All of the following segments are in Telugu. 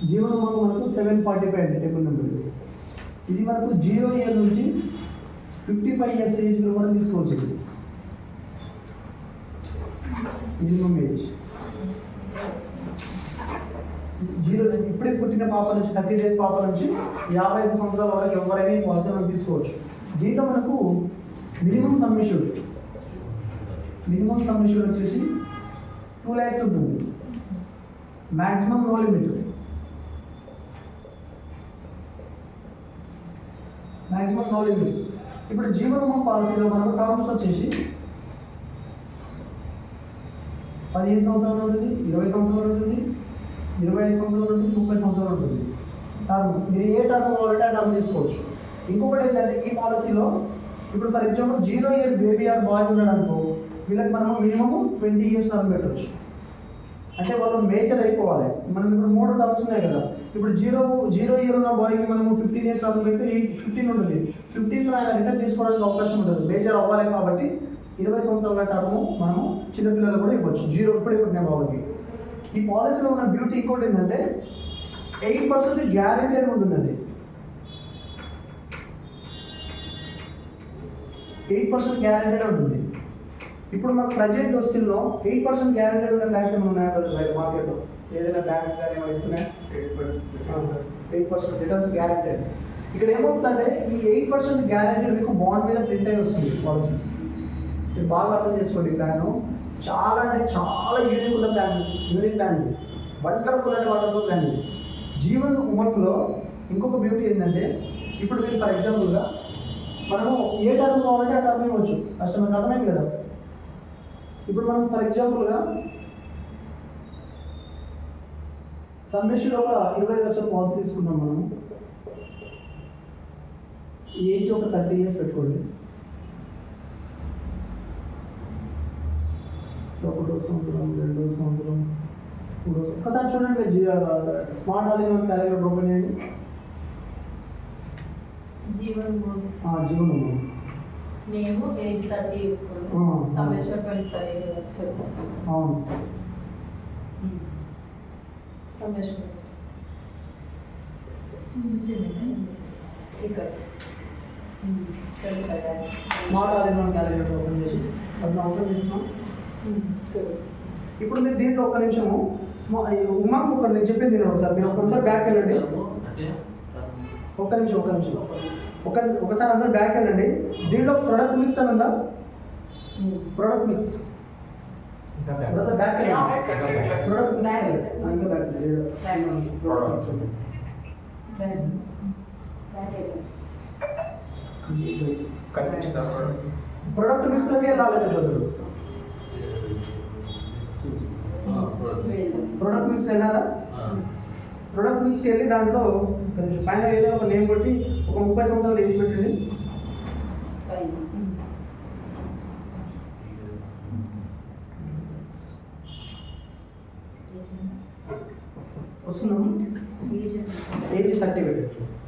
జీవన్ ఉమంగ్ మనకు 745 అండి టేబుల్ నెంబర్. ఇది మనకు 0 ఇయర్ నుంచి 55 ఇయర్స్ ఏజ్ వరకు తీసుకోవచ్చు. మినిమం ఏజ్ 0 ఇప్పుడే పుట్టిన పాప నుంచి 30 డేస్ పాప నుంచి 55 సంవత్సరాల వరకు ఎవరైనా పాలసీ మనం తీసుకోవచ్చు. దీంట్లో మనకు మినిమం సమ్మిష్యూడ్ వచ్చేసి 2 lakhs ఉంటుంది. Maximum no limit. ఇప్పుడు జీవన్ ఉమంగ్ పాలసీలో మనకు టర్మ్స్ వచ్చేసి 15 సంవత్సరాలు ఉంటుంది, 20 సంవత్సరాలు ఉంటుంది, 25 సంవత్సరాలు ఉంటుంది, 30 సంవత్సరాలు ఉంటుంది. టర్మ్ మీరు ఏ టర్మ్ కావాలంటే ఆ టర్మ్ తీసుకోవచ్చు. ఇంకొకటి ఏంటంటే ఈ పాలసీలో ఇప్పుడు for example 0 year baby or boy ఉన్నాడు అనుకో, వీళ్ళకి మనము మినిమం 20 years టర్మ్ పెట్టవచ్చు. అంటే వాళ్ళు మేజర్ అయిపోవాలి. మనం ఇప్పుడు 3 టర్మ్స్ ఉన్నాయి కదా. ఇప్పుడు 0 ఇయర్ ఉన్న బాయ్కి మనము 15 years టర్మ్ పెడితే 15 ఉంటుంది. 15లో ఆయన రిటర్న్ తీసుకోవడానికి అవకాశం ఉంటుంది. మేజర్ అవ్వాలి కాబట్టి 20 సంవత్సరాల టర్మ్ మనము చిన్నపిల్లలు కూడా ఇవ్వచ్చు. 0 ఇప్పుడే పుట్టిన బాబుకి. ఈ పాలసీలో ఉన్న బ్యూటీ ఇంకోటి ఏంటంటే 8% గ్యారెంటీ ఉంటుందండి. 8% గ్యారెంటీ ఉంటుంది. ఇప్పుడు మన ప్రజెంట్ వస్తుల్లో 8% గ్యారెంటీ ఉన్న ప్లాన్స్ ఏమైనా ఉన్నాయా బయట మార్కెట్లో? ఏదైనా బ్యాంక్స్ కానీ ఏమైనా ఇస్తున్నాయి? 8% రిటర్న్స్ గ్యారెంటీ. ఇక్కడ ఏమవుతుందంటే ఈ 8% గ్యారెంటీ మీకు బాండ్ మీద ప్రింట్ అయి వస్తుంది పాలసీ. మీరు బాగా అర్థం చేసుకోండి. ప్లాన్ చాలా అంటే చాలా యూనిక్ ఉన్న ప్లాన్ ఇది. వండర్ఫుల్ ప్లాన్ ఇది. జీవన్ ఉమంగ్లో ఇంకొక బ్యూటీ ఏంటంటే ఇప్పుడు మీరు ఫర్ ఎగ్జాంపుల్గా మనము ఏ టర్మ్ కావాలంటే ఆ టర్మ్ ఇవ్వచ్చు. కస్టమర్కి అర్థమైంది కదా. ఇప్పుడు మనం ఫర్ ఎగ్జాంపుల్గా సమ్మిష్యూడ్ ఒక 25 లక్షల పాలసీ తీసుకున్నాం. మనం ఏజ్ ఒక 30 years పెట్టుకోండి. 1 సంవత్సరం, 2 సంవత్సరం, 3 సంవత్సరం. ఒకసారి చూడండి, స్మార్ట్ ఆల్-ఇన్-వన్ క్యాలిక్యులేటర్ ఓపెన్ చేయండి. జీవన్ ఉమంగ్ నేను ఏజ్ 30 తీసుకున్నాను. సమ్మేషన్ 25 అవును. సమ్మేషన్ ఇక్కడ స్మార్ట్ ఆల్-ఇన్-వన్ క్యాలిక్యులేటర్ ఓపెన్ చేసి అట్లా ఓపెన్ చేస్తున్నాం. ఇప్పుడు మీరు దీంట్లో ఒక్క నిమిషము ఉమంగ్ ఒకటి నేను చెప్పింది నేను ఒకసారి మీరు అందరూ బ్యాక్ వెళ్ళండి. ఒక్క నిమిషం ఒకసారి అందరూ బ్యాక్ వెళ్ళండి. దీంట్లో ప్రొడక్ట్ మిక్స్ అని ఉందా? Product mix back product product మిక్స్లోకి వెళ్ళాలి. ప్రొడక్ట్ మిక్స్ వెళ్ళారా? ప్రొడక్ట్ మిక్స్కి వెళ్ళి దాంట్లో కొంచెం పైన ఏదో ఒక నేమ్ కొట్టి ఒక 30 సంవత్సరాలు ఏజ్ పెట్టండి. వస్తున్నాము. ఏజ్ 30 పెట్టండి.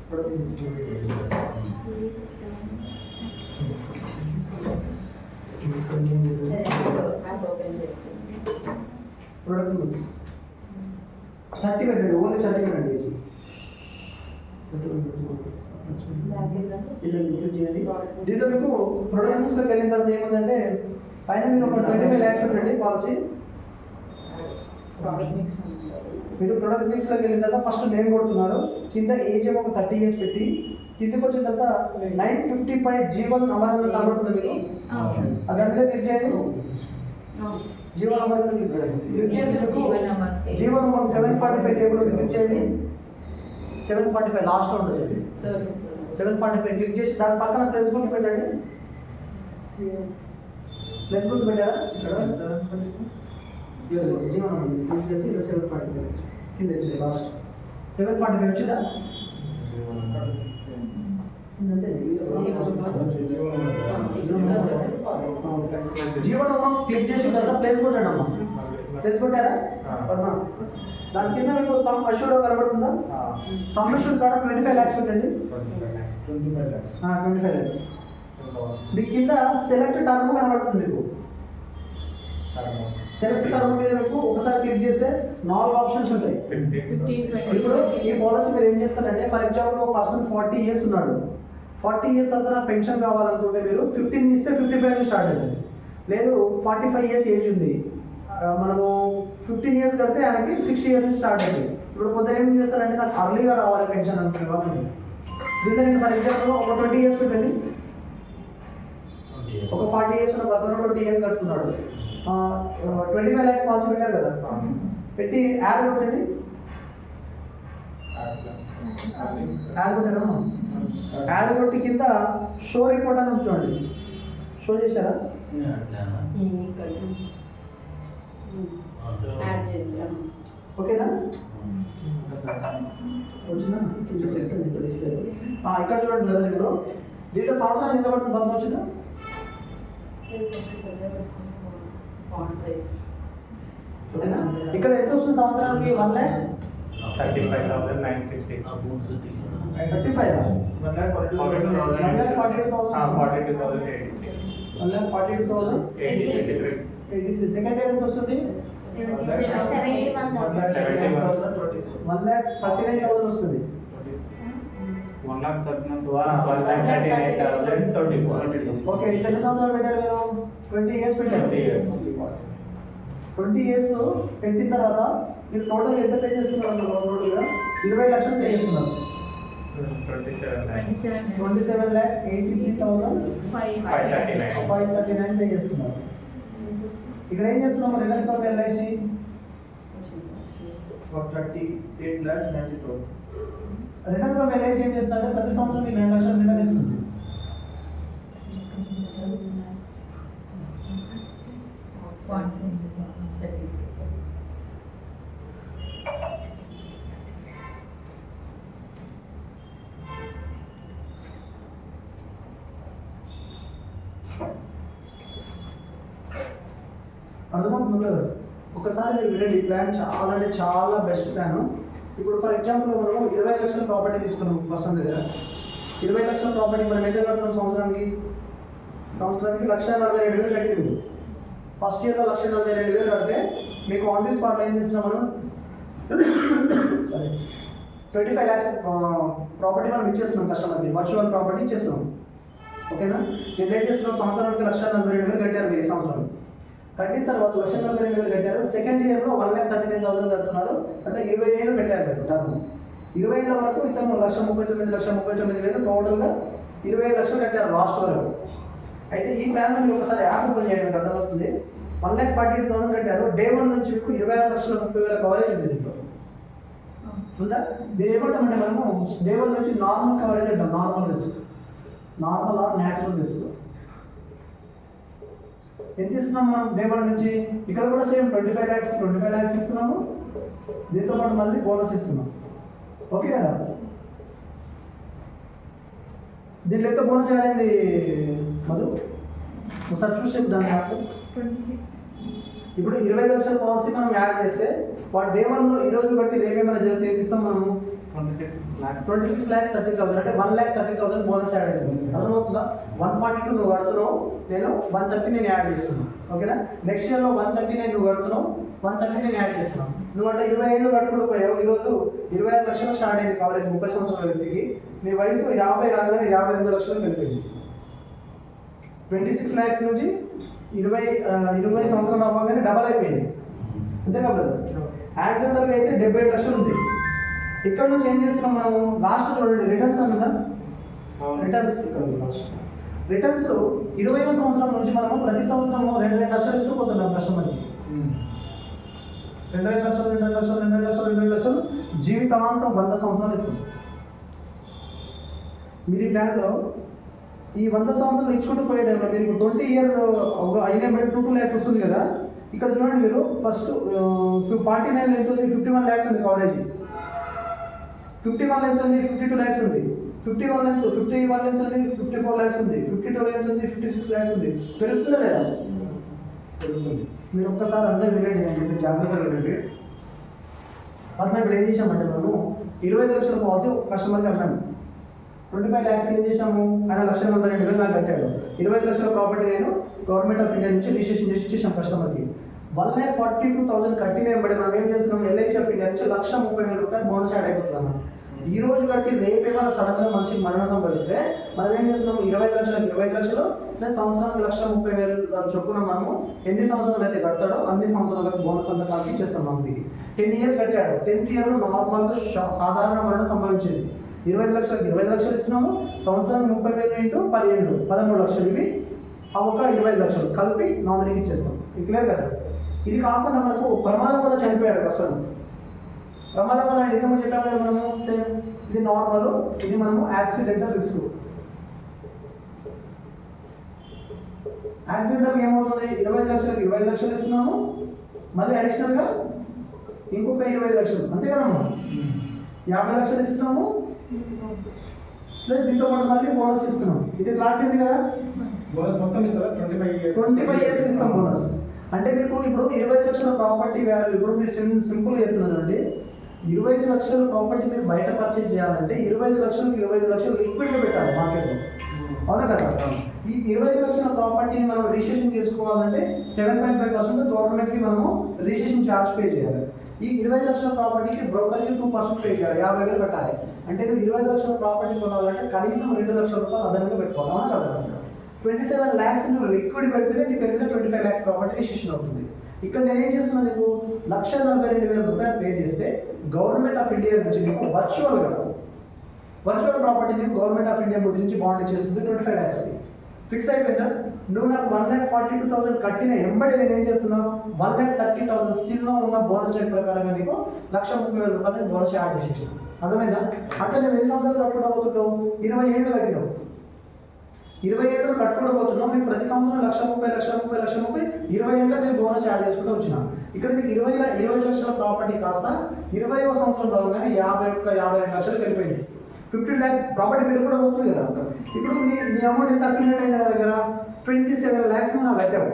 ప్రొడక్ట్ మిక్స్ ప్రొడక్ట్ మిక్స్ 30 పెట్టండి. ఓన్లీ 30 పెట్టండి. ఏజ్ దీంట్లో మీకు ప్రొడక్ట్ మిక్స్లోకి వెళ్ళిన తర్వాత ఏముందంటే పైన మీరు ఒక 25 lakhs పెట్టండి పాలసీ. మీరు ప్రొడక్ట్ మిక్స్లోకి వెళ్ళిన తర్వాత ఫస్ట్ నేమ్ కొడుతున్నారు. కింద ఏజ్ ఏమో ఒక 30 years పెట్టి కిందకి వచ్చిన తర్వాత 955 జీవన్ అమర్ కనబడుతుంది మీకు. అది మీద క్లిక్ చేయండి. జీవన్ అమర్ మీద క్లిక్ చేయండి. క్లిక్ చేసి మీకు జీవన్ ఉమంగ్ 745 టేబుల్ ఉంది. క్లిక్ చేయండి. 745 లాస్ట్లో ఉంటుంది. 745 క్లిక్ చేసి దాని పక్కన ప్లస్ గుర్తు పెట్టండి. ప్లస్ గుర్తు పెట్టారా? జీవన్ ఉమంగ్ క్లిక్ చేసి 745 కింద లాస్ట్ 745 వచ్చిందా? జీవన్ ఉమంగ్ క్లిక్ చేసిన తర్వాత ప్లేస్ కొట్టాడు అమ్మా. ప్లేస్ కొట్టారా? దాని కింద మీకు సమ్ అష్యూర్డ్ కనబడుతుందా? సమ్ అష్యూర్డ్ కాడ 25 lakhs పెట్టండి. 25 lakhs. మీ కింద సెలెక్ట్ టర్మ్ కనబడుతుంది మీకు. సెలెక్ట్ టర్మ్ మీద మీకు ఒకసారి క్లిక్ చేస్తే 4 ఆప్షన్స్ ఉంటాయి. 15, 20. ఇప్పుడు ఈ పాలసీ మీరు ఏం చేస్తారంటే ఫర్ ఎగ్జాంపుల్ ఒక పర్సన్ 40 ఇయర్స్ ఉన్నాడు. 40 ఇయర్స్ తర్వాత నాకు పెన్షన్ కావాలనుకుంటే మీరు 15 ఇస్తే 55 నుంచి స్టార్ట్ అవుతుంది. లేదు 45 ఇయర్స్ ఏజ్ ఉంది, మనము 15 ఇయర్స్ కడితే ఆయనకి 60 ఇయర్స్ నుంచి స్టార్ట్ అవుతుంది. ఇప్పుడు కొందరు ఏం చేస్తారంటే నాకు అర్లీగా రావాలి పెన్షన్ అనుకునే వాళ్ళు. దీంట్లో నేను ఫర్ ఎగ్జాంపుల్ ఒక 20 ఇయర్స్ పెట్టండి. ఒక 40 ఇయర్స్ ఉన్న పర్సన్ 20 ఇయర్స్ కట్టుకున్నాడు, 25 lakhs పాలసీ పెట్టారు కదా, పెట్టి యాడ్ కొట్టండి. యాడ్ కొట్టారమ్మా, యాడ్ కొట్టి కింద షో రిపోర్ట్ అని చూడండి. షో చేశారా? ఓకేనా? వచ్చిందా? ఇక్కడ చూడండి బ్రదర్, ఇప్పుడు దీంట్లో సంవత్సరానికి ఎంత పడుతుంది? బంధం వచ్చిందా? ఓకేనా? ఇక్కడ ఎంత వస్తుంది సంవత్సరానికి? 1,35,960. 35 1,42,083. సెకండ్ ఇయర్ ఎంత వస్తుంది? 1,39,000 వస్తుంది. 1,39,024. ఓకే, ఎన్ని సంవత్సరాలు పెట్టారు మీరు? 20 ఇయర్స్ పెట్టారు. 20 ఇయర్స్ పెట్టిన తర్వాత మీరు టోటల్ ఎంత పే చేస్తున్నారు? టోటల్గా 20 లక్షలు పే చేస్తున్నారు. 27,83,539 పే చేస్తున్నారు. ఇక్కడ ఏం చేస్తున్నాము? Return from LIC 38,90,000. Return from LIC ఏం చేస్తుందంటే ప్రతి సంవత్సరం మీకు 2 లక్షలు రిటర్న్ ఇస్తుంది. అర్థమవుతుంది కదా? ఒకసారి మీరు వినండి, ఈ ప్లాన్ చాలా అంటే చాలా బెస్ట్ ప్లాన్. ఇప్పుడు ఫర్ ఎగ్జాంపుల్ మనం 20 లక్షల ప్రాపర్టీ తీసుకున్నాం పర్సన్ దగ్గర. 20 లక్షల ప్రాపర్టీ మనం ఎంత కడుతున్నాం సంవత్సరానికి? 1,42,000 కట్టింది. ఫస్ట్ ఇయర్లో 1,42,000 కడితే మీకు ఆన్ ది స్పాట్లో ఏం చేస్తున్నాం మనం? సారీ 25 lakhs ప్రాపర్టీ మనం ఇచ్చేస్తున్నాం కస్టమర్కి, వర్చువల్ ప్రాపర్టీ ఇచ్చేస్తున్నాం. ఓకేనా? దీన్ని ఏం చేస్తున్నాం? సంవత్సరానికి 1,42,000 కట్టారు మీరు. ఈ సంవత్సరం కట్టిన తర్వాత 1,42,000 కట్టారు. సెకండ్ ఇయర్లో 1,39,000 కడుతున్నారు. అంటే 20 ఏళ్ళు పెట్టారు మీరు టర్మ్. 20 ఏళ్ళ వరకు ఇతను 1,39,000 టోటల్గా 27 లక్షలు కట్టారు లాస్ట్ వరకు. అయితే ఈ ప్లాన్ మీరు ఒకసారి యాప్ ఓపెన్ చేయండి, మీకు అర్థమవుతుంది. 1,42,000 కట్టారు. డే 1 నుంచి మీకు 26,30,000 కవరేజ్ ఉంది దీంట్లో. ఉందా? దీని ఏమంటామంటే మనము డే 1 నుంచి నార్మల్ కవరేజ్ అంటాం. Normal risk, normal or natural risk. ఎంత ఇస్తున్నాం మనం డే 1 నుంచి? ఇక్కడ కూడా సేమ్ 25 lakhs ఇస్తున్నాము. దీంతో పాటు మళ్ళీ బోనస్ ఇస్తున్నాం. ఓకే కదా? దీంట్లో ఎంత బోనస్ యాడ్ అయింది మధు? ఒకసారి చూసి చెప్తాను. 26. ఇప్పుడు 25 లక్షల పాలసీ మనం యాడ్ చేస్తే వాడు డే 1లో ఈ రోజు బట్టి రేపేమైనా జరిగితే ఏం ఇస్తాం మనము? 26,30,000 అంటే 1,30,000 బోనస్ యాడ్ అవుతుంది. అర్థమవుతుందా? 142 నువ్వు కడుతున్నావు, నేను 130 నేను యాడ్ చేస్తున్నాను. ఓకేనా? నెక్స్ట్ ఇయర్లో 139 నువ్వు కడుతున్నావు, 130 నేను యాడ్ చేస్తున్నాను. నువ్వు అంటే 20 ఏళ్ళు కట్టుకుంటూ పోయావు. ఈరోజు 26 లక్షలు స్టార్ట్ అయింది కవరేజ్ 30 సంవత్సరాల వ్యక్తికి. నీ వయసు 50 రాగానే 52 లక్షలు కలిపింది. 26 lakhs నుంచి 20 సంవత్సరాలు అవ్వగానే డబల్ అయిపోయింది. అంతే కదా? యాక్సిడెంటల్గా అయితే 77 లక్షలు ఉంది. ఇక్కడ నుంచి ఏం చేస్తున్నాం మనము? లాస్ట్ చూడండి, రిటర్న్స్ అన్నదా? రిటర్న్స్ ఇక్కడ లాస్ట్ రిటర్న్స్ 20వ సంవత్సరం నుంచి మనము ప్రతి సంవత్సరము 2 లక్షలు ఇస్తూ పోతున్నాం కస్టమర్కి. 2 లక్షలు జీవితాంతం 100 సంవత్సరాలు ఇస్తుంది. మీరు ఈ ప్లాన్లో ఈ 100 సంవత్సరాలు ఇచ్చుకుంటూ పోయే టైంలో మీరు 20 year అయినా బట్టి 2 lakhs వస్తుంది కదా. ఇక్కడ చూడండి, మీరు ఫస్ట్ 49 ఎంత ఉంది? 51 lakhs ఉంది కవరేజ్. 51 ఎంత ఉంది? 52 lakhs ఉంది. 51 ఎంత ఉంది? 54 lakhs ఉంది. 52 ఎంత ఉంది? 56 lakhs ఉంది. పెరుగుతుందా లేదా? పెరుగుతుంది. మీరు ఒక్కసారి అందరూ వినండి, అని చెప్పి జాగ్రత్తగా వినండి. అతను ఇప్పుడు ఏం చేసామంటే మనము 25 లక్షల పాలసీ కస్టమర్కి అమ్మాము. 25 lakhs ఏం చేసాము? ఆయన 1,42,000 నాకు కట్టాడు. 25 లక్షల ప్రాపర్టీ నేను గవర్నమెంట్ ఆఫ్ ఇండియా నుంచి రిజిస్ట్రేషన్ చేసి ఇచ్చేసాం కస్టమర్కి. 1,42,000 కట్టిన వెంబడి మనం ఏం చేస్తున్నాం, ఎల్ఐసి ఆఫ్ ఇండియా నుంచి 1,30,000 రూపాయలు బోనస్ యాడ్ అయిపోతుంది అన్న. ఈ రోజు కట్టి రేపు ఏమైనా సడన్గా మనిషికి మరణం సంభవిస్తే మనం ఏం చేస్తున్నాం, 25 లక్షలకు 25 లక్షలు ప్లస్ సంవత్సరానికి 1,30,000 చొప్పున మనము ఎన్ని సంవత్సరాలు అయితే కడతాడో అన్ని సంవత్సరాలకు బోనస్ అంతా కలిపి ఇచ్చేస్తాం. మనకి 10 ఇయర్స్ కట్టాడు, 10th ఇయర్లో నార్మల్గా సాధారణ మరణం సంభవించింది. 25 లక్షలకు 20 లక్షలు ఇస్తున్నాము, సంవత్సరానికి 30,000 ఇంటూ 10 ఏళ్ళు 13 లక్షలు, ఇవి ఆ ఒక 25 లక్షలు కలిపి నామినీకి ఇచ్చేస్తాం. క్లియర్ కదా. ఇది కాకుండా మనకు ప్రమాదం వల్ల చనిపోయాడు అసలు. ప్రమాదం వల్ల ఇంతకుముందు చెప్పాము కదా మనము, సేమ్ ఇది నార్మల్, ఇది మనము యాక్సిడెంటల్ రిస్క్. యాక్సిడెంటల్ ఏమవుతుంది, 25 లక్షలకు 20 లక్షలు ఇస్తున్నాము, మళ్ళీ అడిషనల్గా ఇంకొక 25 లక్షలు, అంతే కదమ్మా. 50 లక్షలు ఇస్తున్నాము ప్లస్ దీంతో పాటు మళ్ళీ బోనస్ ఇస్తున్నాం. ఇది లాంటిది కదా, బోనస్ మొత్తం ఇస్తారా? 25 ఇయర్స్ ఇస్తాం బోనస్. అంటే మీకు ఇప్పుడు 25 లక్షల ప్రాపర్టీ వాల్యూ, ఇప్పుడు మీరు సింపుల్ చెప్తున్నానండి, 25 లక్షల ప్రాపర్టీ మీరు బయట పర్చేజ్ చేయాలంటే 25 లక్షలకు 25 లక్షలు లిక్విడ్గా పెట్టాలి మార్కెట్లో, అవునా కదా. ఈ 25 లక్షల ప్రాపర్టీని మనం రిజిస్ట్రేషన్ చేసుకోవాలంటే 7.5% గవర్నమెంట్కి మనము రిజిస్ట్రేషన్ ఛార్జ్ పే చేయాలి. ఈ 20 లక్షల ప్రాపర్టీకి బ్రోకర్కి 2% పే చేయాలి, 50,000 పెట్టాలి. అంటే నువ్వు 20 లక్షల ప్రాపర్టీ కొనాలంటే కనీసం 2 లక్షల రూపాయలు అదనంగా పెట్టుకోవాలి, అవునా కదా. 27 lakhs నువ్వు లిక్విడ్ పెడితే నీ పెరిగితే 25 lakhs ప్రాపర్టీ రిజిస్ట్రేషన్ అవుతుంది. ఇక్కడ నేను ఏం చేస్తున్నాను, నీకు 1,42,000 రూపాయలు పే చేస్తే గవర్నమెంట్ ఆఫ్ ఇండియా నుంచి నీకు వర్చువల్ ప్రాపర్టీ నీకు గవర్నమెంట్ ఆఫ్ ఇండియా నుంచి బాండ్ ఇచ్చేస్తుంది 25 lakhsకి. ఫిక్స్ అయిపోయిందా. నువ్వు నాకు 1,42,000 కట్టిన ఎంబడి నేను ఏం చేస్తున్నావు, 1,30,000 స్టిల్లో ఉన్న బోనస్ రేట్ ప్రకారంగా నీకు 1,30,000 రూపాయలు బోనస్ యాడ్ చేసేసాను. అర్థమైందా. అట్లా నేను ఎన్ని సంవత్సరాలు కట్టుకుంటా పోతుంటావు, 20 ఏళ్ళు కట్టినావు, 20 ఏళ్ళు కట్టుకుంటూ పోతున్నావు. నేను ప్రతి సంవత్సరం 1,30,000 20 ఏళ్ళకి నేను బోనస్ యాడ్ చేసుకుంటూ వచ్చినా. ఇక్కడ నీకు 20 లక్షల ప్రాపర్టీ కాస్త 20వ సంవత్సరం రాగానే 52 లక్షలకు వెళ్ళిపోయింది. 15 lakh ప్రాపర్టీ మీరు కూడా పోతుంది కదా. ఇప్పుడు నీ అమౌంట్ ఎంత అక్యుమిలేట్ అయింది నా దగ్గర, 27 lakhs నాకు కట్టావు.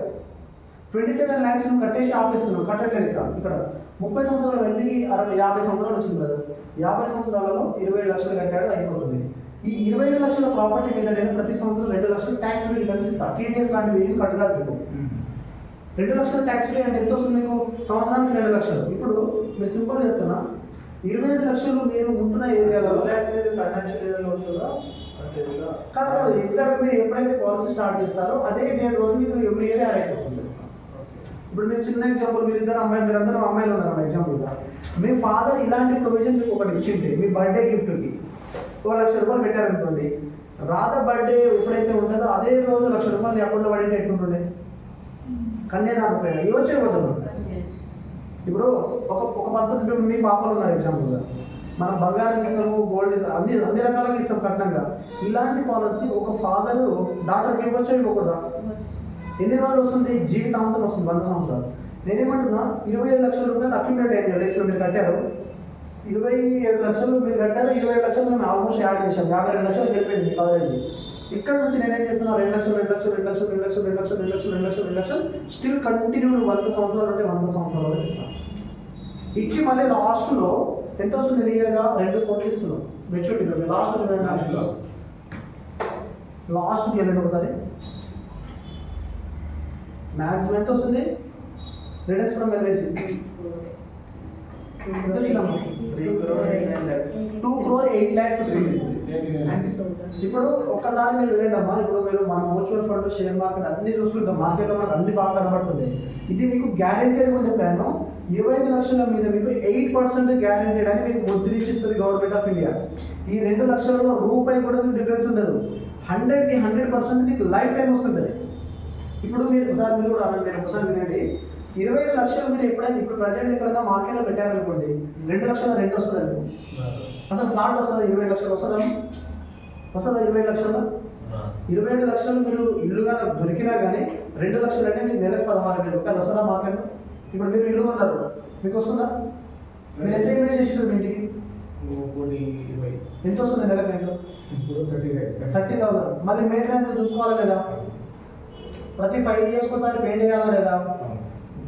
27 lakhs నువ్వు కట్టేసి ఆపేస్తున్నావు, కట్టట్లేదు. ఇక్కడ 30 సంవత్సరాల వ్యక్తికి 50 సంవత్సరాలు వచ్చింది కదా, 50 సంవత్సరాలలో 27 లక్షలు కట్టాడు, అయిపోతుంది. ఈ 27 లక్షల ప్రాపర్టీ మీద నేను ప్రతి సంవత్సరం 2 లక్షలు ట్యాక్స్ ఫ్రీ రిటర్న్స్ ఇస్తాను. టీడీఎస్ లాంటివి ఏం కట్టగాదు మీకు. 2 లక్షల ట్యాక్స్ ఫ్రీ అంటే ఎంత వస్తుంది మీకు, సంవత్సరానికి 2 లక్షలు. ఇప్పుడు మీరు సింపుల్ చెప్తున్నా, 27 లక్షలు మీరు ఉంటున్న ఏరియాలో ఫైనాన్షియల్ ఏరియాలో వస్తుందా కాదు, ఎగ్జాక్ట్గా మీరు ఎప్పుడైతే పాలసీ స్టార్ట్ చేస్తారో అదే డేట్ రోజు మీకు ఎవ్రీ ఇయర్ యాడ్ అయిపోతుంది. ఇప్పుడు మీరు చిన్న ఎగ్జాంపుల్, మీరు అందరూ అమ్మాయిలు ఉన్నారు ఎగ్జాంపుల్గా, మీ ఫాదర్ ఇలాంటి ప్రొవిజన్ మీకు ఒకటి ఇచ్చింది, మీ బర్త్డే గిఫ్ట్కి 1 లక్ష రూపాయలు పెట్టారనుకోండి. రాధ బర్త్డే ఎప్పుడైతే ఉంటుందో అదే రోజు 1 లక్ష రూపాయలు నీ అకౌంట్లో పడింటే ఎట్లుంటుండే, కన్యాదాన పైన ఇవ్వచ్చు అయిపోతుంది. ఇప్పుడు ఒక పర్సన్, ఇప్పుడు మీ పాపలు ఉన్నారు ఎగ్జాంపుల్గా, మనం బంగారం ఇస్తాము, గోల్డ్ ఇస్తాము, అన్ని రకాలుగా ఇస్తాం కట్నంగా. ఇలాంటి పాలసీ ఒక ఫాదర్ డాటర్కి ఇవ్వచ్చు ఇవ్వకూడదా, ఎన్ని రోజులు వస్తుంది, జీవితాంతం వస్తుంది, 100 సంవత్సరాలు. నేనేమంటున్నా, 27 లక్షల రూపాయలు అక్యుమిలేట్ అయింది ఎల్ఐసిలో మీరు కట్టారు, 27 లక్షలు మీరు కట్టారు, 27 లక్షలు మేము ఆల్మోస్ట్ యాడ్ చేసాం, 52 లక్షలు వెళ్ళిపోయింది మీ కవరేజ్. ఇక్కడ నుంచి నేనేం చేస్తున్నా, 2 లక్షలు స్టిల్ కంటిన్యూ 100 సంవత్సరాలు ఉంటే 100 సంవత్సరాలు వరకు ఇస్తాను. ఇచ్చి మళ్ళీ లాస్ట్లో ఎంత వస్తుంది, క్లియర్గా 2 కోట్లు ఇస్తున్నాం మెచ్యూరిటీలో. లాస్ట్ లాస్ట్కి వెళ్ళండి ఒకసారి, మ్యాక్సిమం ఎంత వస్తుంది, రిటర్న్స్ ఫ్రమ్ ఎల్ఐసి 2,08 lakhs వస్తుంది. ఇప్పుడు ఒక్కసారి మీరు వినండి అమ్మా, ఇప్పుడు మీరు మన మ్యూచువల్ ఫండ్, షేర్ మార్కెట్ అన్ని చూస్తుంటాం, మార్కెట్లో మనకు అన్ని బాగా కనబడుతుంది. ఇది మీకు గ్యారెంటెడ్ ఉండే ప్లాన్. 25 లక్షల మీద మీకు 8% గ్యారెంటెడ్ అని మీకు ముద్రించిస్తుంది గవర్నమెంట్ ఆఫ్ ఇండియా. ఈ 2 లక్షలలో రూపాయి కూడా మీకు డిఫరెన్స్ ఉండదు. 100కి 100% మీకు లైఫ్ టైం వస్తుంటుంది. ఇప్పుడు మీరు ఒకసారి మీరు కూడా అనండి, మీరు ఒకసారి వినండి, 25 లక్షలు మీరు ఎప్పుడైనా ఇప్పుడు ప్రజెంట్ ఎక్కడైనా మార్కెట్లో పెట్టారనుకోండి, 2 లక్షల రెంట్ వస్తుందండి. అసలు ఫ్లాట్ వస్తుందా, 20 లక్షలు వస్తుందా 20 లక్షల్లో 27 లక్షలు మీరు ఇల్లుగా దొరికినా కానీ 2 లక్షలు అంటే మీకు నెలకు 16,000 రూపాయలు వస్తుందా మార్కెట్లో. ఇప్పుడు మీరు ఇల్లు ఉన్నారు, మీకు వస్తుందా, మీరు ఎంత ఇన్వెస్ట్ చేసినారు మీ ఇంటికి, ఎంత వస్తుంది నెలకు రెంట్, 30,000. మళ్ళీ మెయింటెనెన్స్ చూసుకోవాలా లేదా, ప్రతి 5 years ఒకసారి పెయింట్ చేయాలా లేదా,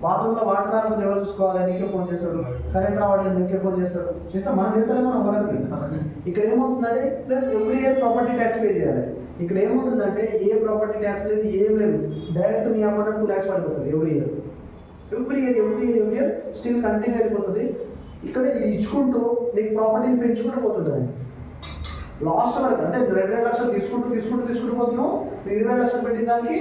బాత్రూంలో వాటర్ రాకపోతే ఎవరు చూసుకోవాలి, నీకే ఫోన్ చేస్తాడు, కరెంట్ రావట్లేదు నీకే ఫోన్ చేస్తాడు, చేస్తాం మనం చేస్తారేమో ఎవరికి. ఇక్కడ ఏమవుతుందంటే plus every year property tax pay చేయాలి. ఇక్కడ ఏమవుతుందంటే ఏ ప్రాపర్టీ ట్యాక్స్ లేదు, ఏం లేదు, డైరెక్ట్ మీ అమౌంట్ 2 lakhs పడిపోతుంది ఎవ్రీ ఇయర్ స్టిల్ కంటిన్యూ అయిపోతుంది. ఇక్కడ ఇది ఇచ్చుకుంటూ నీకు ప్రాపర్టీని పెంచుకుంటూ పోతుంటుంది. లాస్ట్ వరకు అంటే 2 లక్షలు తీసుకుంటూ పోతున్నావు. 20 లక్షలు పెట్టిన దానికి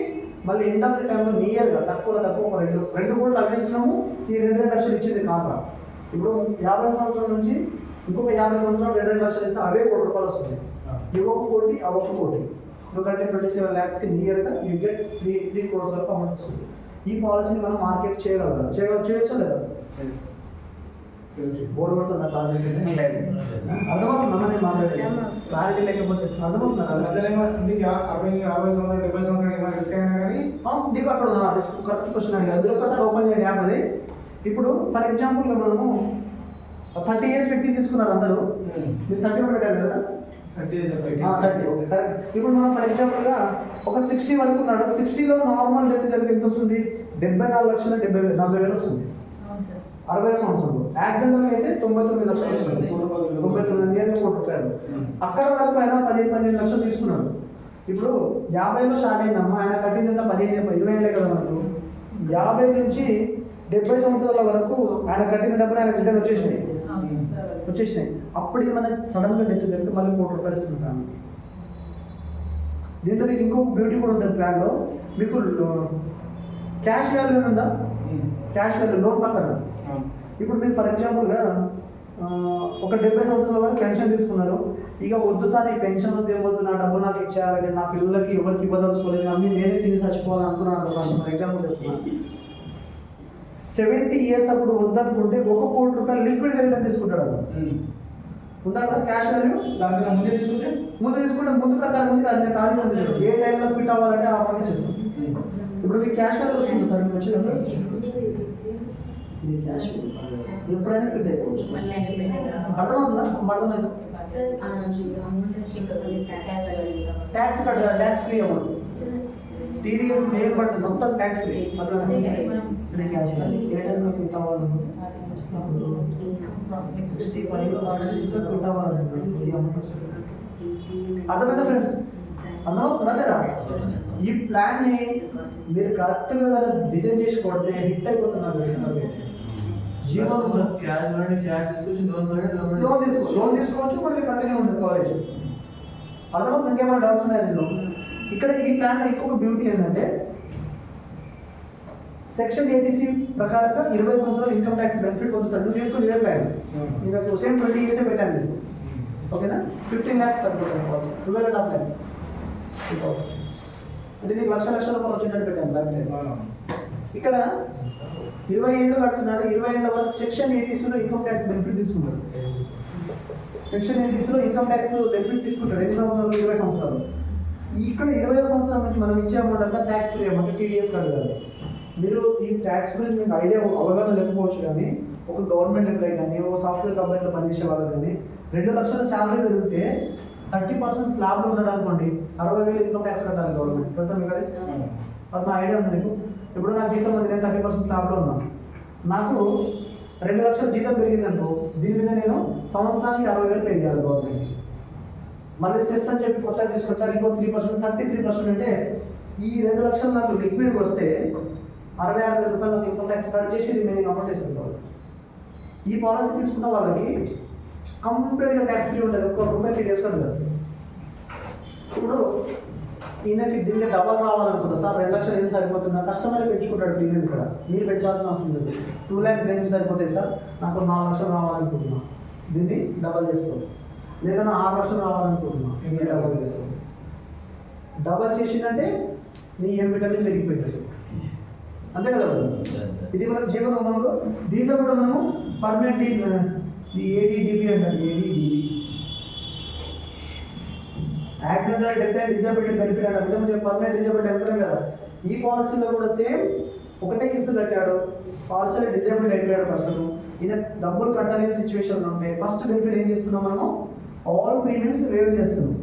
మళ్ళీ ఎండ్ ఆఫ్ ది టైంలో నియర్గా తక్కువ ఒక 2 కోట్లు అవ్వేస్తున్నాము. ఈ 2 లక్షలు ఇచ్చేది కాక ఇప్పుడు 50 సంవత్సరాల నుంచి ఇంకొక 50 సంవత్సరాలు 2 లక్షలు ఇస్తే అవే ₹1 కోటి వస్తుంది. ఇవి 1 కోటి ఆ 1 కోటి ఎందుకంటే 27 lakhsకి నియర్గా యూ గెట్ 3 crores వరకు అమౌంట్ వస్తుంది. ఈ పాలసీని మనం మార్కెట్ చేయొచ్చా లేదా? బోర్ కొడుతుంది క్లాస్ అర్థమవుతుందా? నేను మాట్లాడేది క్లారిటీ లేకపోతే అర్థమవుతుందా? నీకు 60 సంవత్సరాలు 70 సంవత్సరాలు రిస్క్ అయినా కానీ నీకు అక్కడ రిస్క్ కరెక్ట్ క్వశ్చన్ అడిగారు. మీరు ఒకసారి ఓపెన్ చేయండి యాప్ అది. ఇప్పుడు ఫర్ ఎగ్జాంపుల్గా మనము 30 years వ్యక్తి తీసుకున్నారు అందరూ. మీరు 31 పెట్టారు కదా? 30 ఓకే కరెక్ట్. ఇప్పుడు మనం ఫర్ ఎగ్జాంపుల్గా ఒక 60 వరకు ఉన్నాడు. 60లో నార్మల్ డెత్ జరిగితే ఎంత వస్తుంది? 74,40,000 వస్తుంది. 60 సంవత్సరంలో. యాక్సిడెంటల్ అయితే 99 లక్షలు వస్తుంది. 99 కోటి రూపాయలు. అక్కడ వరకు ఆయన 15 లక్షలు తీసుకున్నాడు. ఇప్పుడు 50లో స్టార్ట్ అయిందమ్మా. ఆయన కట్టింది ఎంత? 20 కదా మనకు. 50 నుంచి 70 సంవత్సరాల వరకు ఆయన కట్టిన డబ్బులు ఆయన రిటర్న్ వచ్చేసినాయి. అప్పుడు ఏమైనా సడన్గా డెత్ జరిగితే మళ్ళీ ₹1 కోటి ఇస్తున్నాను. దీంట్లో మీకు ఇంకో బ్యూటీ కూడా ఉంటుంది ప్లాన్లో. మీకు క్యాష్ వాల్యూ ఉందా? క్యాష్ వాల్యూ లోన్ పక్కన. ఇప్పుడు మీరు ఫర్ ఎగ్జాంపుల్గా ఒక 70 సంవత్సరాల వరకు పెన్షన్ తీసుకున్నారు. ఇక వద్దు సార్ ఈ పెన్షన్ వద్దు ఏమొద్దు, నా డబ్బు నాకు ఇచ్చేయాలి, నా పిల్లలకి ఎవరికి ఇవ్వదలుచుకోలేదు, అన్నీ నేనే తిని చచ్చిపోవాలి అనుకున్నాను. ఫర్ ఎగ్జాంపుల్ చెప్తున్నాను. 70 years అప్పుడు వద్దనుకుంటే ₹1 కోటి లిక్విడ్ రిటర్న్ తీసుకుంటాడు. అది ఉందా కదా క్యాష్ వాల్యూ? దానికన్నా ముందే తీసుకుంటే ముందు ప్రకారం ముందు అన్ని టార్గెట్ ఉంది. ఏ టైంలో క్విట్ అవ్వాలంటే ఆ అమౌంట్ చేస్తాం. ఇప్పుడు మీకు క్యాష్ వాల్యూ వస్తుంది సార్. మీకు వచ్చినప్పుడు ఇది క్యాష్ ఎప్పుడైనా క్విట్ అయిపోవచ్చు. అర్థమవుతుందా? అర్థమైందా? ట్యాక్స్ కట్టాలి. Tax free amount. టీడీఎస్ ఏం పడుతుంది మొత్తం ట్యాక్స్ ఫ్రీ. అర్థమైందా? క్యాష్ వాల్యూ ఏ టైంలో క్విట్ అవ్వాలనుకుంటే 65 క్విట్ అవ్వాలనుకుంటుంది. అర్థమైందా ఫ్రెండ్స్? అర్థమవుతుందా లేదా? ఈ ప్లాన్ని మీరు కరెక్ట్గా డిజైన్ చేసి కొడితే హిట్ అయిపోతున్నారు. జీవన్ లోన్ తీసుకోవచ్చు, మళ్ళీ కంటిన్యూ ఉంటుంది కవరేజ్. అర్థమవుతుంది? ఇంకేమైనా డౌట్స్ ఉన్నాయి దీనిలో? ఇక్కడ ఈ ప్లాన్ ఇంకొక బ్యూటీ ఏంటంటే సెక్షన్ 80C ప్రకారంగా 20 సంవత్సరాలు ఇన్కమ్ ట్యాక్స్ బెనిఫిట్ పొందుతాడు. నువ్వు తీసుకుని ఇదే ప్లాన్. మీకు సేమ్ 20 years పెట్టాను నేను. ఓకేనా? 15 lakhs తగ్గిపోతాను పాలసీ. 12.5 lakh ఈ పాలసీ. అంటే నీకు లక్షల రూపాయలు వచ్చేటట్టు పెట్టాను దాంట్లో. ఇక్కడ 20 ఏళ్ళు కడుతున్నాడు. 20 ఏళ్ళ వరకు సెక్షన్ 80Cలో ఇన్కమ్ ట్యాక్స్ బెనిఫిట్ తీసుకుంటాడు. సెక్షన్ 80Cలో ఇన్కమ్ ట్యాక్స్ బెనిఫిట్ తీసుకుంటాడు. 2 సంవత్సరాలు 20 సంవత్సరాలు. ఇక్కడ 20వ సంవత్సరం నుంచి మనం ఇచ్చే అమౌంట్ అంతా ట్యాక్స్ ఫ్రీ అమౌంట్. టీడీఎస్ కట్టాలి. మీరు ఈ ట్యాక్స్ గురించి మీకు అవగాహన లేకపోవచ్చు, కానీ ఒక గవర్నమెంట్ ఎంప్లాయీ కానీ ఒక సాఫ్ట్వేర్ కంపెనీలో పనిచేసే వాళ్ళు కానీ 2 లక్షల శాలరీ పెరిగితే 30% స్లాబ్లో ఉన్నాడు అనుకోండి, 60,000 ఇన్కమ్ ట్యాక్స్ కట్టాలి గవర్నమెంట్. తెలుసా మీకు? అది మా ఐడియా ఉంది మీకు. ఇప్పుడు నాకు జీతం ఉంది, నేను 30% స్లాబ్లో ఉన్నాను. నాకు 2 లక్షల జీతం పెరిగిందనుకో, దీని మీద నేను సంవత్సరానికి 60,000 పే చేయాలి గవర్నమెంట్. మళ్ళీ సెస్ అని చెప్పి కొత్తగా తీసుకొచ్చారు, ఇంకో 3%, 33%. అంటే ఈ 2 లక్షలు నాకు లిక్విడ్కి వస్తే 66,000 రూపాయలు నాకు ఇన్కమ్ ట్యాక్స్ కట్ చేసి రిమైనింగ్ అమౌంట్ ఇస్తుంది. ఈ పాలసీ తీసుకున్న వాళ్ళకి కంప్లీట్గా ట్యాక్స్ ఫ్రీ ఉంటుంది. ₹1 టీడీఎస్ కట్టారు. ఇప్పుడు ఈయనకి దీనికి డబల్ రావాలనుకుంటా సార్, 2 లక్షలు ఏం సరిపోతుందా? కస్టమర్ పెంచుకుంటాడు ప్రీమియం. ఇక్కడ మీరు పెంచాల్సిన అవసరం లేదు. 2 lakhs దేనికి సరిపోతాయి సార్? నాకు 4 లక్షలు రావాలనుకుంటున్నా, దీన్ని డబల్ చేస్తాం. లేదా 6 లక్షలు రావాలనుకుంటున్నా, దీన్ని డబల్ చేస్తాం. డబల్ చేసిందంటే మీ విటమిన్ పెరిగిపోయింది. అంతే కదా? ఇది మనకు జీవన ఉమంలో. దీంట్లో కూడా మనము పర్మనెంట్ ఈ ఏడీడీబీ అంటారు. ADDB accidental death and disability benefit అంటారు. విధంగా పర్మనెంట్ డిజబిలిటీ అనుకున్నాం కదా. ఈ పాలసీలో కూడా సేమ్ ఒకటే కిస్తు కట్టాడు, పార్షియల్ డిజేబుల్డ్ అయిపోయాడు పర్సన్. ఈయన డబ్బులు కట్టలేని సిచ్యువేషన్లో ఉంటే ఫస్ట్ బెనిఫిట్ ఏం చేస్తున్నాం మనము? ఆల్ ప్రీమియమ్స్ వేవ్ చేస్తున్నాం.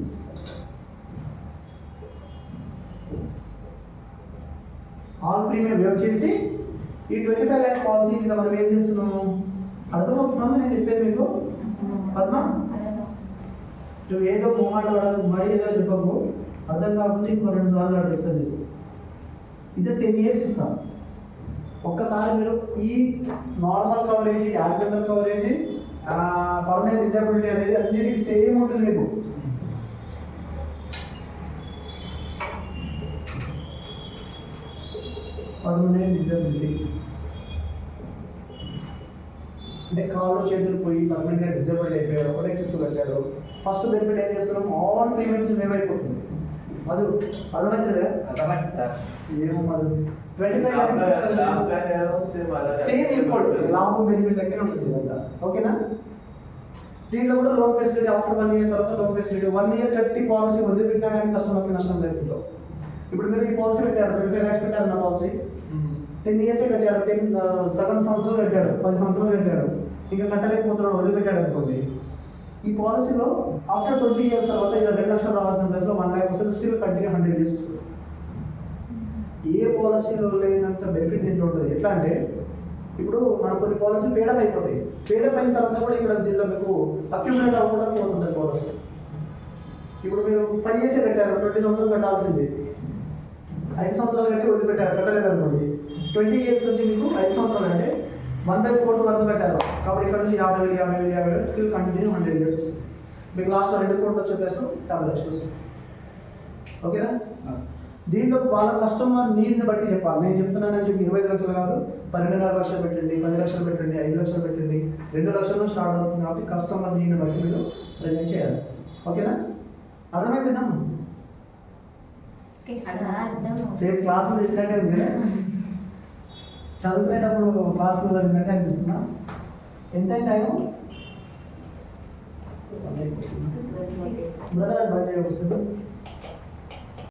ఆల్ ప్రీమియం వేవ్ చేసి ఈ 25 lakhs పాలసీ మీద మనం ఏం చేస్తున్నాము? అర్థమవుతున్నాము నేను చెప్పేది మీకు? పద్మ నువ్వు ఏదో మొహమాటపడాలి, మరీ ఏదో చెప్పకు. అర్థం కాకపోతే ఇంకో 2 సార్లు అక్కడ చెప్తాను. ఇదే 10 years ఇస్తాను. ఒక్కసారి మీరు ఈ normal coverage, accidental coverage, permanent disability అనేది అన్నిటికీ సేమ్ ఉంటుంది మీకు. పర్మనెంట్ డిజబిలిటీ అంటే కాళ్ళు చేతులు పోయి పర్మనెంట్గా డిజేబుల్డ్ అయిపోయాడు, ఒకటే కిస్తు పెట్టాడు. ఫస్ట్ బెనిఫిట్ ఏం చేస్తున్నాం, ఆల్ పేమెంట్స్ ఏమైపోతుంది అది అర్థమైతే అర్థమైంది సార్. ఏమో మరి 25 lakhs సేమ్ ఇంపోర్ట్ లాభం బెనిఫిట్ లెక్కనే ఉంటుంది ఇదంతా. ఓకేనా? దీంట్లో కూడా లోన్ ఫెసిలిటీ ఆఫ్టర్ 1 year తర్వాత లోన్ ఫెసిలిటీ 1 year కట్టి పాలసీ వదిలిపెట్టినా కానీ కస్టమర్కి నష్టం లేదు. ఇప్పుడు మీరు ఈ పాలసీ పెట్టారు, 25 lakhs పెట్టారు నా పాలసీ, 10 years కట్టాడు, సగం సంవత్సరాలు కట్టాడు, 10 సంవత్సరాలు కట్టాడు, ఇంకా కట్టలేకపోతున్నాడు, వదిలిపెట్టాడు అనుకోండి. ఈ పాలసీలో ఆఫ్టర్ 20 years తర్వాత ఇలా 2 లక్షలు రావాల్సిన ప్లేస్లో 1 lakh వస్తుంది, స్టిల్ కంటిన్యూ 100 years వస్తుంది. ఏ పాలసీలో లేనంత బెనిఫిట్ దీంట్లో ఉంటుంది. ఎట్లా అంటే ఇప్పుడు మనం కొన్ని పాలసీలు పేడప్ అయిపోతాయి, పేడప్ అయిన తర్వాత కూడా ఇక్కడ దీంట్లో మీకు అక్యుములేట్ అవ్వకుండా పోతుంది పాలసీ. ఇప్పుడు మీరు 5 years కట్టారు, 20 సంవత్సరాలు కట్టాల్సింది, 5 సంవత్సరాలు కట్టి వదిలిపెట్టారు, కట్టలేదు అనుకోండి. 20 years నుంచి మీకు 5 సంవత్సరాలు అంటే 1/4 to 1 పెట్టారు కాబట్టి ఇక్కడ నుంచి 50,000 స్కిల్ కంటిన్యూ 100 years వస్తుంది. మీకు లాస్ట్లో 2 కోట్లు వచ్చే ప్లేస్లో 50 లక్షలు వస్తుంది. ఓకేనా? దీంట్లో వాళ్ళ కస్టమర్ నీడ్ని బట్టి చెప్పాలి. నేను చెప్తున్నానని చెప్పి 25 లక్షలు కాదు, 12.5 లక్షలు పెట్టండి, 10 లక్షలు పెట్టండి, 5 లక్షలు పెట్టండి, 2 లక్షలు స్టార్ట్ అవుతుంది కాబట్టి కస్టమర్ నీడ్ని బట్టి మీరు ప్రజెంట్ చేయాలి. ఓకేనా? అర్థమైపోయిందా? సేమ్ క్లాసులు చెప్పినట్టే ఉంది కదా, చదువుకునేటప్పుడు క్లాసులు విన్నట్టే అనిపిస్తుందా? ఎంత టైము బ్రదర్ బంద్ చేయవస్తుంది.